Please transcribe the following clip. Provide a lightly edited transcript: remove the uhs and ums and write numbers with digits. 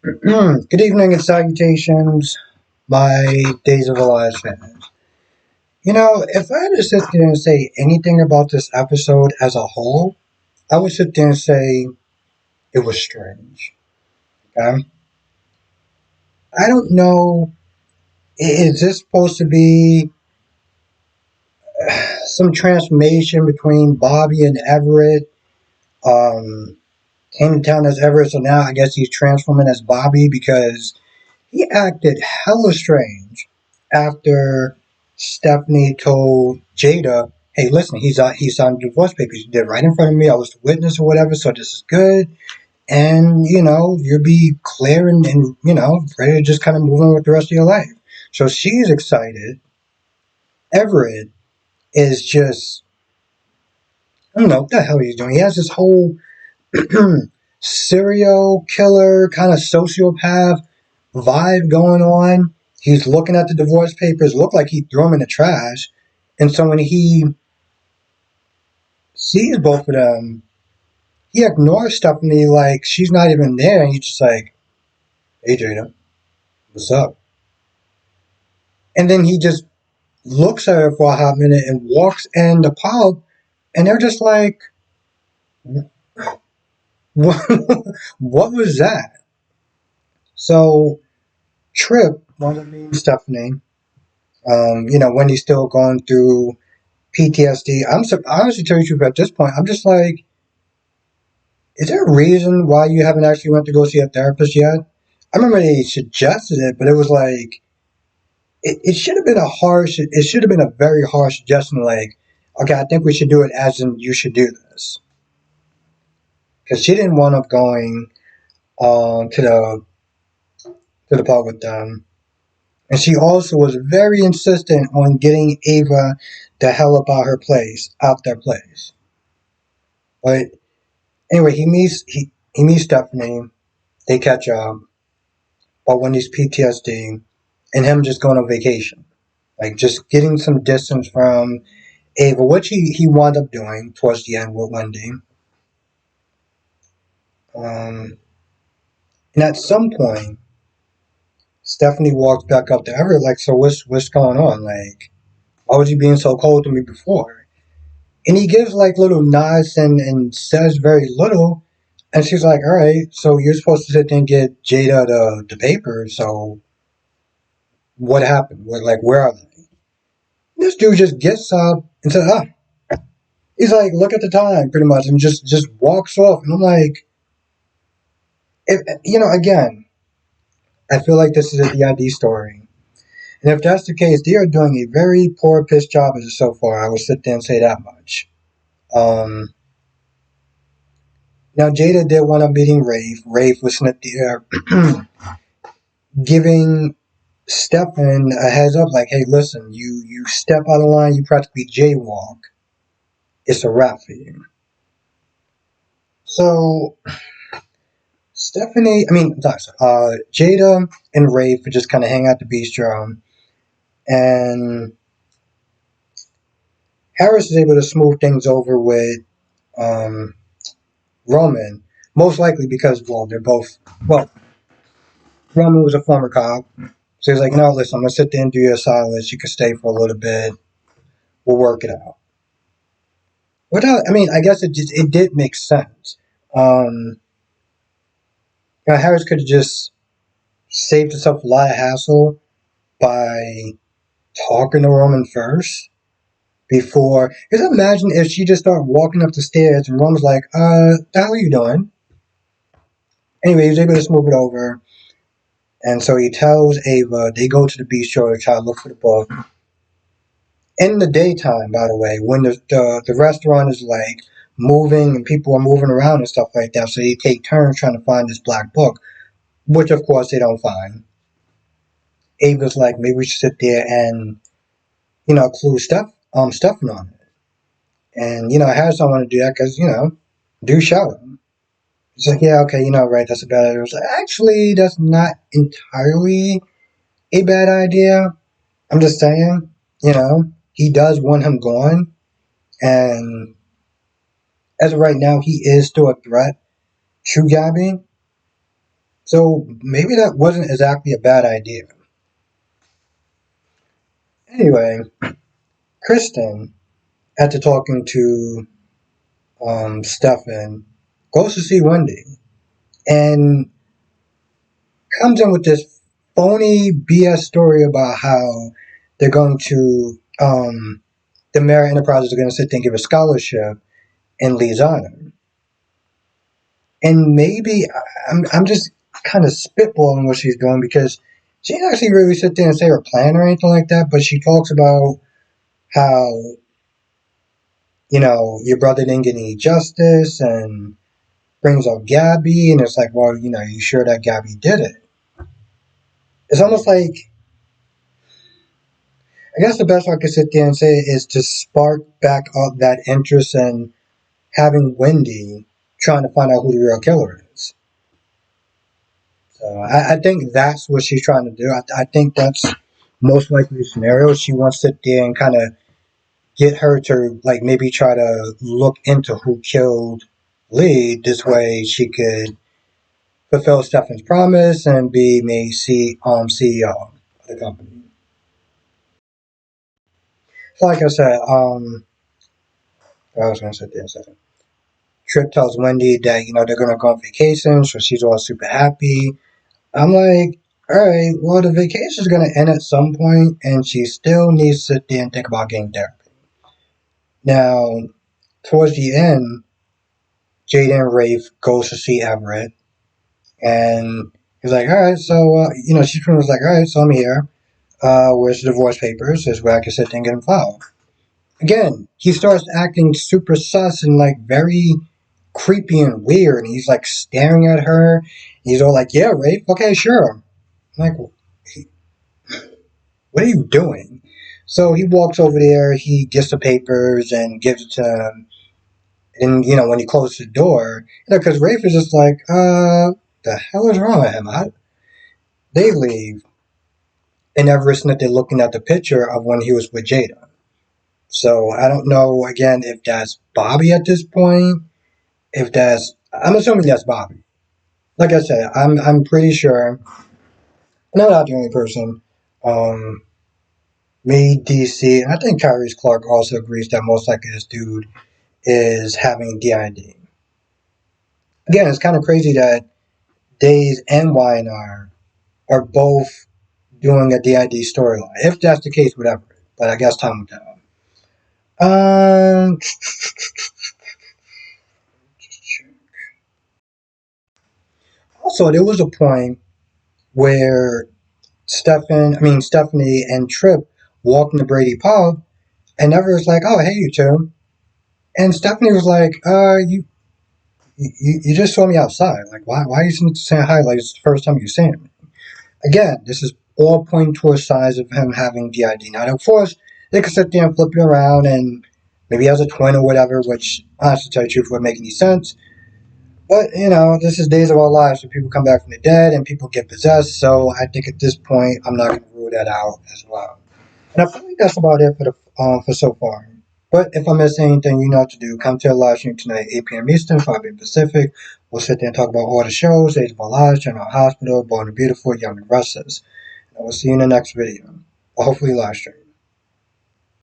Good evening and salutations, my Days of Elias fans. If I had to sit there and say anything about this episode as a whole, I would sit there and say it was strange. Okay? I don't know, is this supposed to be some transformation between Bobby and Everett? Um, Came to town as Everett, so now I guess he's transforming as Bobby because he acted hella strange after Stephanie told Jada, "Hey, listen, he's on divorce papers. He did right in front of me. I was the witness or whatever, so this is good. And you'll be clear and ready to just kind of move on with the rest of your life." So she's excited. Everett is just, I don't know what the hell he's doing. He has this whole serial killer kind of sociopath vibe going on. He's looking at the divorce papers, look like he threw them in the trash. And so when he sees both of them, he ignores Stephanie like she's not even there. And he's just like, "Hey, Jada, what's up?" And then he just looks at her for a hot minute and walks in the pub. And they're just like, what, what was that? So Trip wanted to meet Stephanie. When he's still going through PTSD. Honestly, tell you the truth, at this point, I'm just like, is there a reason why you haven't actually went to go see a therapist yet? I remember they suggested it, but it was like, it should have been it should have been a very harsh suggestion, like, okay, I think we should do it as in you should do this. Because she didn't want up going to the pub with them. And she also was very insistent on getting Ava the hell about out their place. But anyway, he meets Stephanie. They catch up. But when he's PTSD, and him just going on vacation, like just getting some distance from Ava, which he wound up doing towards the end with Wendy. And at some point, Stephanie walks back up to Everett, like, "So what's going on? Like, why was you being so cold to me before?" And he gives like little nods and says very little. And she's like, "All right, so you're supposed to sit there and get Jada the paper. So what happened? Where are they?" This dude just gets up and says, "Ah." He's like, "Look at the time," pretty much, and just walks off. And I'm like, again, I feel like this is a DID story. And if that's the case, they are doing a very poor piss job of it so far. I would sit there and say that much. Um, Now, Jada did want up meeting Rafe. Rafe was sitting there giving Stefan a heads up, like, "Hey, listen, you step out of line, you practically jaywalk. It's a wrap for you." So Jada and Rafe would just kind of hang out the bistro, and Harris is able to smooth things over with um, Roman, most likely because, well, Roman was a former cop, so he's like, "No, listen, I'm gonna sit there and do your silence. You can stay for a little bit. We'll work it out." I guess it did make sense. Um, Harris could have just saved himself a lot of hassle by talking to Roman first before. Because imagine if she just started walking up the stairs and Roman's like, "The hell are you doing?" Anyway, he was able to smooth it over. And so he tells Ava, they go to the bistro to try to look for the book. In the daytime, by the way, when the restaurant is like moving and people are moving around and stuff like that, so they take turns trying to find this black book, which of course they don't find. Ava's like, maybe we should sit there and clue Stefan on it. And Harris don't want to do that because do shout him. It's like, yeah, okay, right, that's a bad idea. It's like, actually, that's not entirely a bad idea. I'm just saying, he does want him gone, and as of right now, he is still a threat to Gabby. So maybe that wasn't exactly a bad idea. Anyway, Kristen, after talking to Stefan, goes to see Wendy and comes in with this phony BS story about how they're going to the Mara Enterprises are going to sit there and give a scholarship in Lee's honor. And maybe I'm just kind of spitballing what she's doing because she didn't actually really sit there and say her plan or anything like that, but she talks about how, your brother didn't get any justice and brings up Gabby, and it's like, well, you sure that Gabby did it? It's almost like, I guess the best I could sit there and say is to spark back up that interest in having Wendy trying to find out who the real killer is. So I think that's what she's trying to do. I think that's most likely the scenario. She wants to sit there and kind of get her to like maybe try to look into who killed Lee. This way she could fulfill Stefan's promise and be made CEO of the company. So like I said, I was gonna sit there and say Trip tells Wendy that they're gonna go on vacation, so she's all super happy. I'm like, all right, well the vacation is gonna end at some point, and she still needs to sit there and think about getting therapy. Now, towards the end, Jada and Rafe goes to see Everett, and he's like, all right, so she pretty much like, all right, so I'm here. Where's the divorce papers? This is where I can sit there and get them filed. Again, he starts acting super sus and like very creepy and weird. And he's like staring at her. He's all like, "Yeah, Rafe. Okay, sure." I'm like, what are you doing? So he walks over there. He gets the papers and gives it to him. And when he closes the door, because Rafe is just like, the hell is wrong with him? They leave, and Everest that they're looking at the picture of when he was with Jada. So I don't know again if that's Bobby at this point. If that's, I'm assuming that's Bobby. Like I said, I'm pretty sure. I'm not the only person. Um, Me, DC, and I think Kyrie's Clark also agrees that most likely this dude is having DID. Again, it's kind of crazy that Days and YNR are both doing a DID storyline. If that's the case, whatever. But I guess time will tell. Um, Also, there was a point where Stephanie and Trip walked in the Brady pub, and Everett was like, "Oh, hey, you two," and Stephanie was like, you just saw me outside. Like, why are you saying hi? Like, it's the first time you're seeing me." Again, this is all pointing towards signs of him having DID. Now, of course, they could sit there and flip it around, and maybe he has a twin or whatever, which, honestly, to tell you the truth, wouldn't make any sense. But, this is Days of Our Lives, where people come back from the dead and people get possessed, so I think at this point, I'm not going to rule that out as well. And I feel like that's about it for so far. But if I miss anything, you know what to do. Come to a live stream tonight, 8 p.m. Eastern, 5 p.m. Pacific. We'll sit there and talk about all the shows, Days of Our Lives, General Hospital, Born and Beautiful, Young and Restless. And we'll see you in the next video. Or hopefully live stream.